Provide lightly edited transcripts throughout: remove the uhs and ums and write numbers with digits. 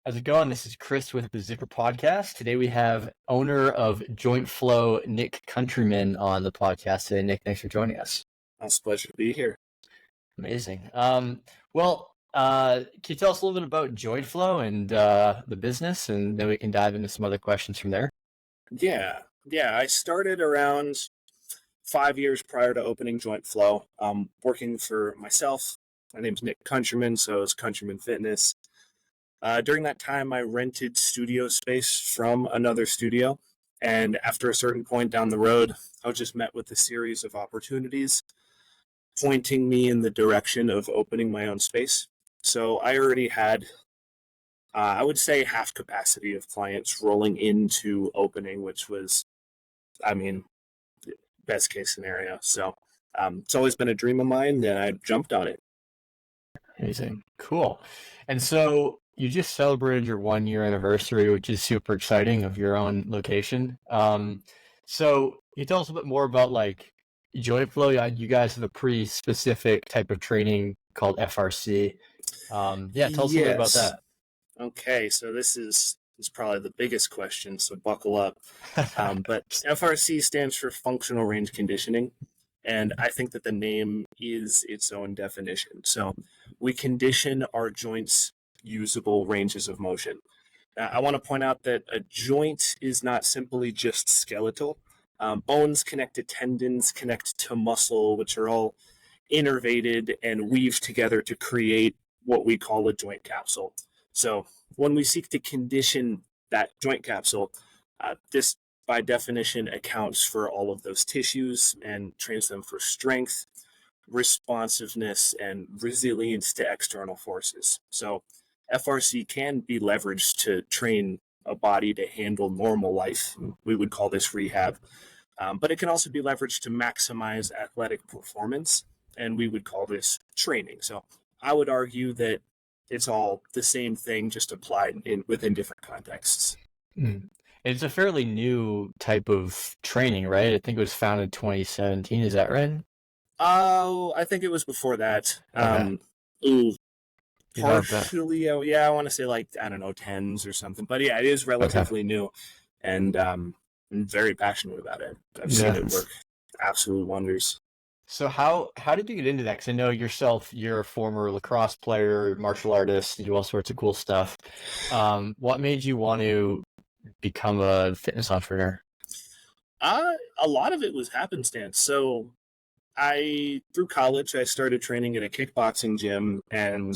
How's it going? This is Chris with the Zipper Podcast. Today we have owner of Joint Flow, Nick Countryman, on the podcast today. Nick, thanks for joining us. It's a pleasure to be here. Amazing. Can you tell us a little bit about Joint Flow and the business, and then we can dive into some other questions from there? Yeah. I started around 5 years prior to opening Joint Flow, working for myself. My name's Nick Countryman, so it's Countryman Fitness. During that time, I rented studio space from another studio. And after a certain point down the road, I was just met with a series of opportunities pointing me in the direction of opening my own space. So I already had, I would say, half capacity of clients rolling into opening, which was, I mean, best case scenario. So it's always been a dream of mine, and I jumped on it. Amazing. Cool. And so you just celebrated your 1 year anniversary, which is super exciting, of your own location. So can you tell us a bit more about like Joint Flow? You guys have a pretty specific type of training called FRC. Yeah, tell us a little bit about Yes. Okay, so this is probably the biggest question, so buckle up. that. But FRC stands for Functional Range Conditioning, and I think that the name is its own definition. So we condition our joints' usable ranges of motion. I want to point out that a joint is not simply just skeletal. Bones connect to tendons, connect to muscle, which are all innervated and weaved together to create what we call a joint capsule. So when we seek to condition that joint capsule, this by definition accounts for all of those tissues and trains them for strength, responsiveness, and resilience to external forces. So FRC can be leveraged to train a body to handle normal life. We would call this rehab. But it can also be leveraged to maximize athletic performance, and we would call this training. So I would argue that it's all the same thing, just applied within different contexts. Mm. It's a fairly new type of training, right? I think it was founded in 2017. Is that right? Oh, I think it was before that. Okay. Ooh, You know that. partially, yeah, I want to say like, I don't know, tens or something. But yeah, it is Okay. relatively new, and I'm very passionate about it. I've seen Yeah. it work absolute wonders. So how did you get into that? Because I know yourself, you're a former lacrosse player, martial artist, you do all sorts of cool stuff. What made you want to become a fitness entrepreneur? A lot of it was happenstance. So through college, I started training at a kickboxing gym, and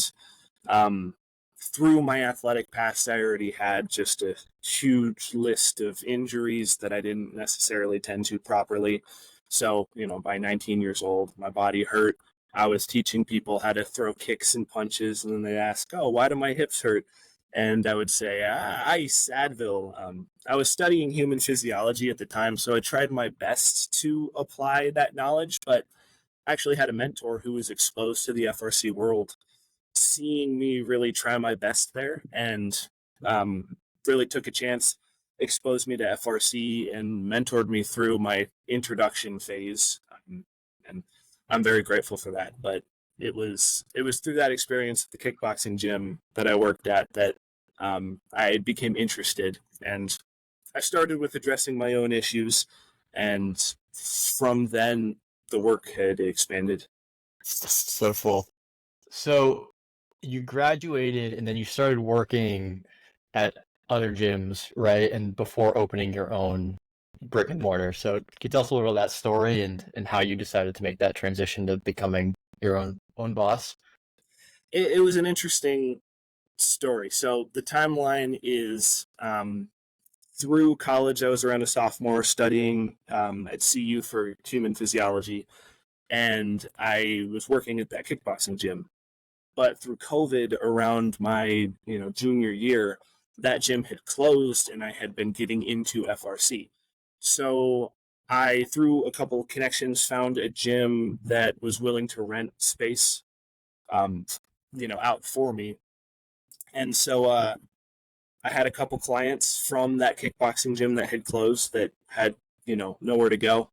um, through my athletic past, I already had just a huge list of injuries that I didn't necessarily tend to properly. So, by 19 years old, my body hurt. I was teaching people how to throw kicks and punches, and then they'd ask, "Oh, why do my hips hurt?" And I would say, ice, Advil. I was studying human physiology at the time, so I tried my best to apply that knowledge, but I actually had a mentor who was exposed to the FRC world, seeing me really try my best there, and really took a chance, exposed me to FRC, and mentored me through my introduction phase. And I'm very grateful for that. But it was through that experience at the kickboxing gym that I worked at that I became interested, and I started with addressing my own issues, and from then the work had expanded. So full. So you graduated and then you started working at other gyms, right? And before opening your own brick and mortar. So can you tell us a little about that story and how you decided to make that transition to becoming your own boss? It was an interesting story. So the timeline is through college, I was around a sophomore studying at CU for human physiology, and I was working at that kickboxing gym. But through COVID, around my junior year, that gym had closed, and I had been getting into FRC. So I, through a couple of connections, found a gym that was willing to rent space, um, out for me. And so I had a couple clients from that kickboxing gym that had closed that had, nowhere to go,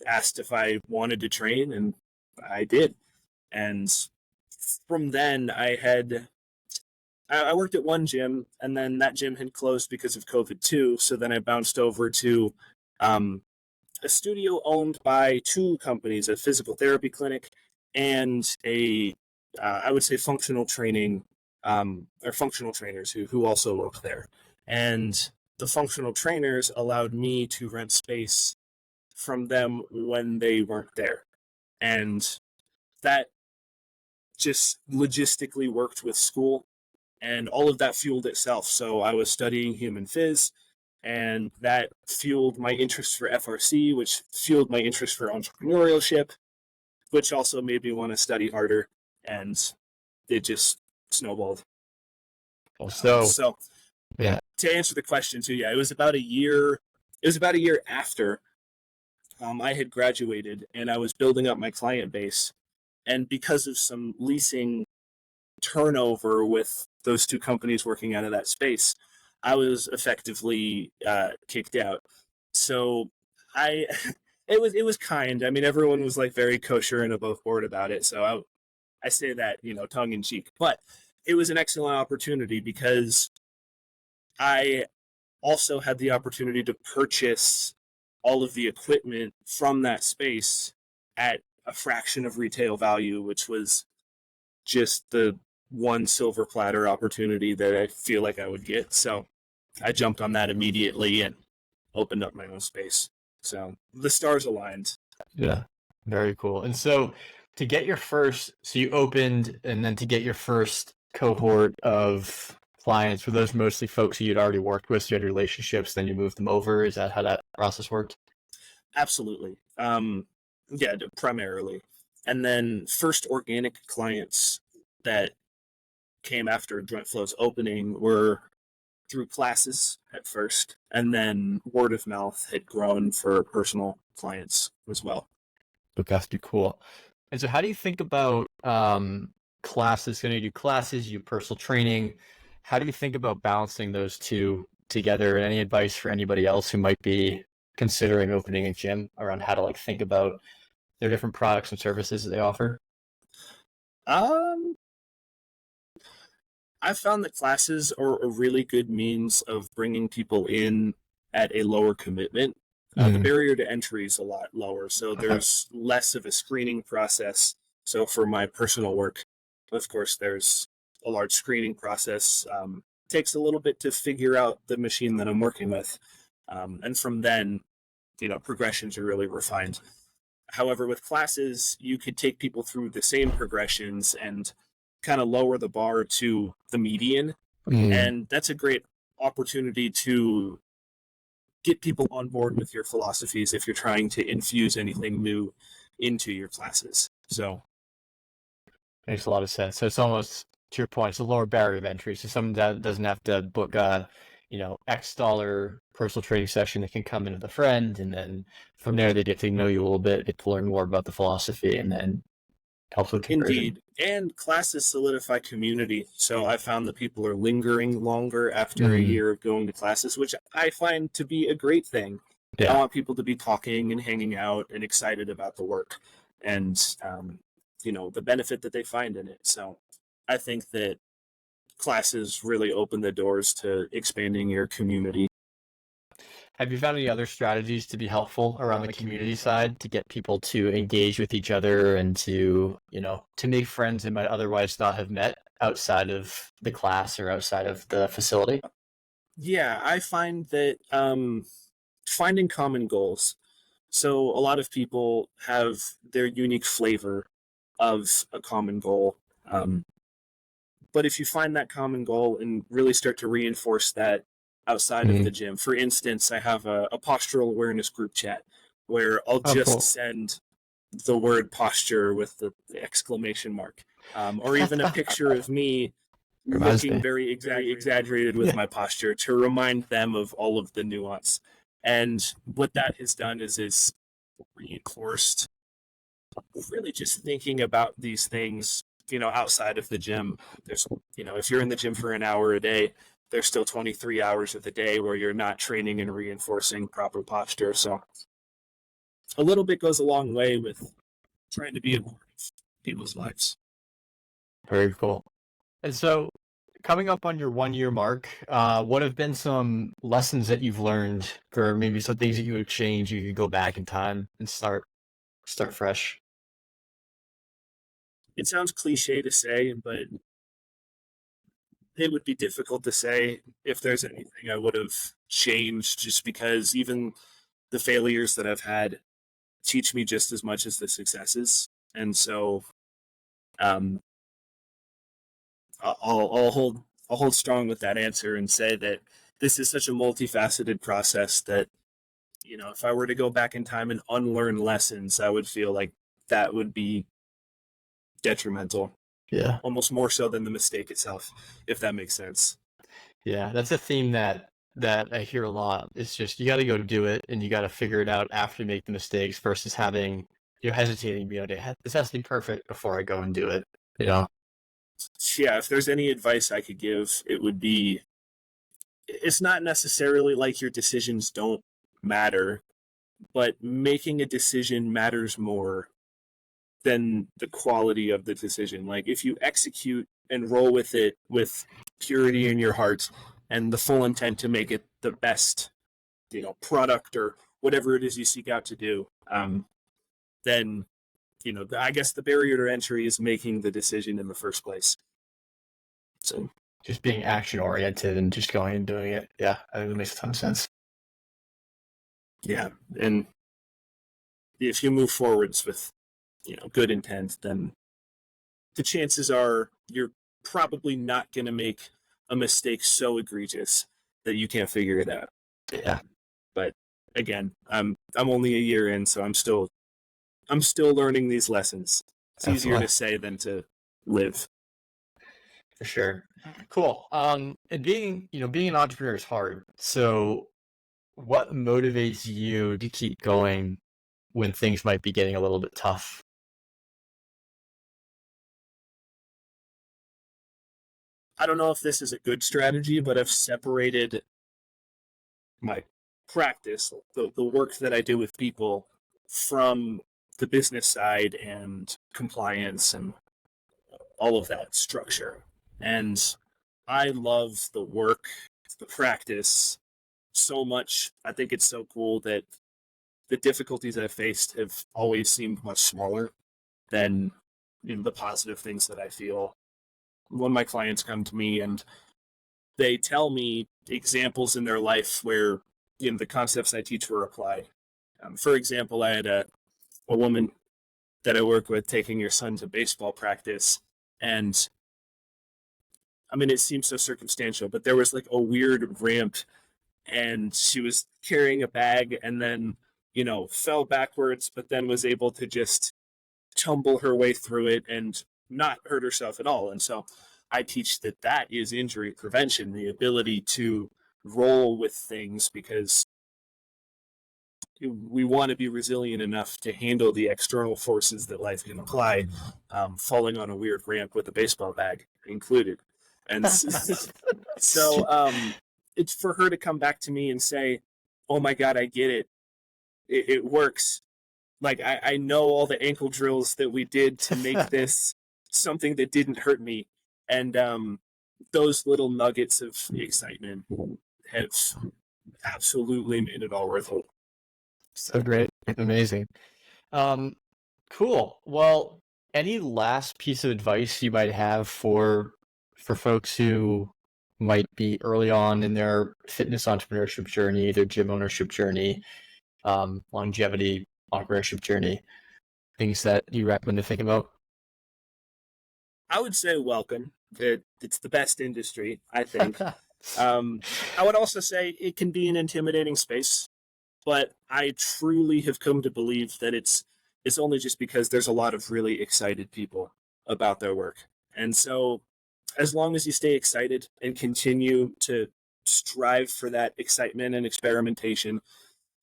asked if I wanted to train, and I did. And from then I I worked at one gym, and then that gym had closed because of COVID too. So then I bounced over to um, a studio owned by two companies, a physical therapy clinic and I would say functional training, or functional trainers who also work there. And the functional trainers allowed me to rent space from them when they weren't there. And that just logistically worked with school, and all of that fueled itself. So I was studying human phys, and that fueled my interest for FRC, which fueled my interest for entrepreneurship, which also made me want to study harder, and it just snowballed. So, So yeah. to answer the question too, yeah, it was about a year. It was about a year after I had graduated, and I was building up my client base. And because of some leasing turnover with those two companies working out of that space, I was effectively kicked out. So I, it was kind. I mean, everyone was like very kosher and above board about it. So I say that, tongue in cheek, but it was an excellent opportunity because I also had the opportunity to purchase all of the equipment from that space at a fraction of retail value, which was just the one silver platter opportunity that I feel like I would get. So I jumped on that immediately and opened up my own space. So the stars aligned. Yeah, very cool. And so so you opened, and then to get your first cohort of clients, were those mostly folks who you'd already worked with, so you had relationships, then you moved them over? Is that how that process worked? Absolutely. Yeah, primarily. And then first organic clients that came after Joint Flow's opening were through classes at first, and then word of mouth had grown for personal clients as well. But that's pretty cool. And so how do you think about classes? Going to do classes, you do personal training. How do you think about balancing those two together? And any advice for anybody else who might be considering opening a gym around how to like think about their different products and services that they offer? Um, I've found that classes are a really good means of bringing people in at a lower commitment. The Mm. barrier to entry is a lot lower, so there's less of a screening process. So for my personal work, of course, there's a large screening process. Takes a little bit to figure out the machine that I'm working with, and from then, progressions are really refined. However, with classes, you could take people through the same progressions and kind of lower the bar to the median. Mm. And that's a great opportunity to get people on board with your philosophies if you're trying to infuse anything new into your classes. So, Makes a lot of sense. So it's almost to your point, it's a lower barrier of entry. So someone that doesn't have to book a, X dollar personal training session, that can come in with a friend, and then from there they get to know you a little bit, get to learn more about the philosophy, and then helps with conversion. indeed. And classes solidify community. So I found that people are lingering longer after a Mm. year of going to classes, which I find to be a great thing. I Yeah. want people to be talking and hanging out and excited about the work and, the benefit that they find in it. So I think that classes really open the doors to expanding your community. Have you found any other strategies to be helpful around the community side to get people to engage with each other and to make friends they might otherwise not have met outside of the class or outside of the facility? Yeah, I find that finding common goals. So a lot of people have their unique flavor of a common goal. But if you find that common goal and really start to reinforce that outside of the Mm. gym, for instance, I have a postural awareness group chat where I'll Oh, just cool. send the word posture with the exclamation mark, or even a picture of me Reminds looking me. very exaggerated with Yeah. my posture to remind them of all of the nuance. And what that has done is reinforced really just thinking about these things, outside of the gym. There's, if you're in the gym for an hour a day, there's still 23 hours of the day where you're not training and reinforcing proper posture. So a little bit goes a long way with trying to be a part of people's lives. Very cool. And so coming up on your 1 year mark, what have been some lessons that you've learned, or maybe some things that you would change? You could go back in time and start fresh. It sounds cliche to say, but it would be difficult to say if there's anything I would have changed, just because even the failures that I've had teach me just as much as the successes. And so um, I'll hold strong with that answer and say that this is such a multifaceted process that, you know, if I were to go back in time and unlearn lessons, I would feel like that would be detrimental, Yeah. almost more so than the mistake itself, if that makes sense. Yeah, that's a theme that I hear a lot. It's just you got to go do it, and you got to figure it out after you make the mistakes versus having you're hesitating. You know, this has to be perfect before I go and do it. You know. Yeah, if there's any advice I could give, it would be it's not necessarily like your decisions don't matter, but making a decision matters more than the quality of the decision. Like if you execute and roll with it with purity in your heart and the full intent to make it the best, you know, product or whatever it is you seek out to do, then you know, I guess the barrier to entry is making the decision in the first place. So Just being action oriented and just going and doing it. Yeah, I think it makes a ton of sense. yeah, and if you move forwards with, you know, good intent, then the chances are you're probably not going to make a mistake so egregious that you can't figure it out. Yeah, But again, I'm only a year in, so I'm still learning these lessons. It's easier definitely. to say than to live. For sure. Cool. And being an entrepreneur is hard. So what motivates you to keep going when things might be getting a little bit tough? I don't know if this is a good strategy, but I've separated my practice, the work that I do with people, from the business side and compliance and all of that structure. And I love the work, the practice so much. I think it's so cool that the difficulties I've faced have always seemed much smaller than, you know, the positive things that I feel. When my clients come to me and they tell me examples in their life where, you know, the concepts I teach were applied. For example, I had a woman that I work with taking her son to baseball practice, and I mean, it seems so circumstantial, but there was like a weird ramp, and she was carrying a bag, and then, you know, fell backwards, but then was able to just tumble her way through it and not hurt herself at all. And so I teach that that is injury prevention, the ability to roll with things, because we want to be resilient enough to handle the external forces that life can apply, falling on a weird ramp with a baseball bag included. And so it's for her to come back to me and say, oh my God, I get it. It works. Like I know all the ankle drills that we did to make this something that didn't hurt me. And those little nuggets of excitement have absolutely made it all worth it. So great. Amazing. Um, cool. Well, any last piece of advice you might have for folks who might be early on in their fitness entrepreneurship journey, their gym ownership journey, longevity entrepreneurship journey, things that you recommend to think about? I would say welcome. It's the best industry, I think. I would also say it can be an intimidating space, but I truly have come to believe that it's only just because there's a lot of really excited people about their work. And so as long as you stay excited and continue to strive for that excitement and experimentation,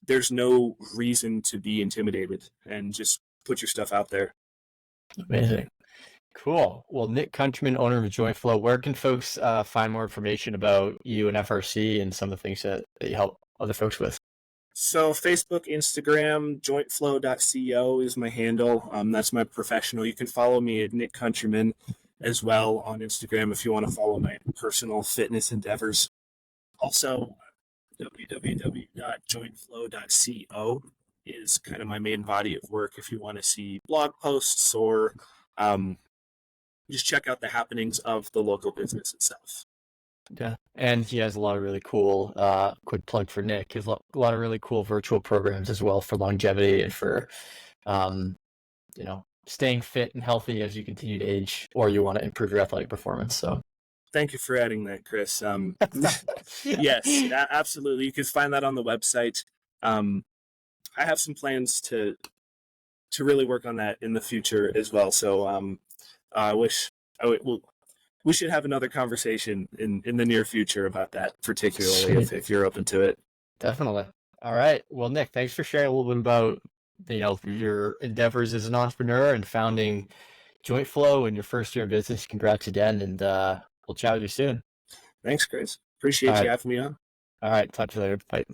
there's no reason to be intimidated, and just put your stuff out there. Amazing. Cool. Well, Nick Countryman, owner of Joint Flow, where can folks find more information about you and FRC and some of the things that you help other folks with? So Facebook, Instagram, jointflow.co is my handle. That's my professional. You can follow me at Nick Countryman. as well on Instagram if you want to follow my personal fitness endeavors. Also, www.jointflow.co is kind of my main body of work if you want to see blog posts or just check out the happenings of the local business itself. Yeah, and he has a lot of really cool, quick plug for Nick, he has a lot of really cool virtual programs as well for longevity and for, staying fit and healthy as you continue to age or you want to improve your athletic performance. So thank you for adding that, Chris. Yes, absolutely. You can find that on the website. I have some plans to really work on that in the future as well. So I wish we should have another conversation in the near future about that, particularly if you're open to it. Definitely. All right. Well, Nick, thanks for sharing a little bit about your endeavors as an entrepreneur and founding Joint Flow in your first year of business. Congrats again, and we'll chat with you soon. Thanks, Chris. Appreciate you having me on. All right. Talk to you later. Bye.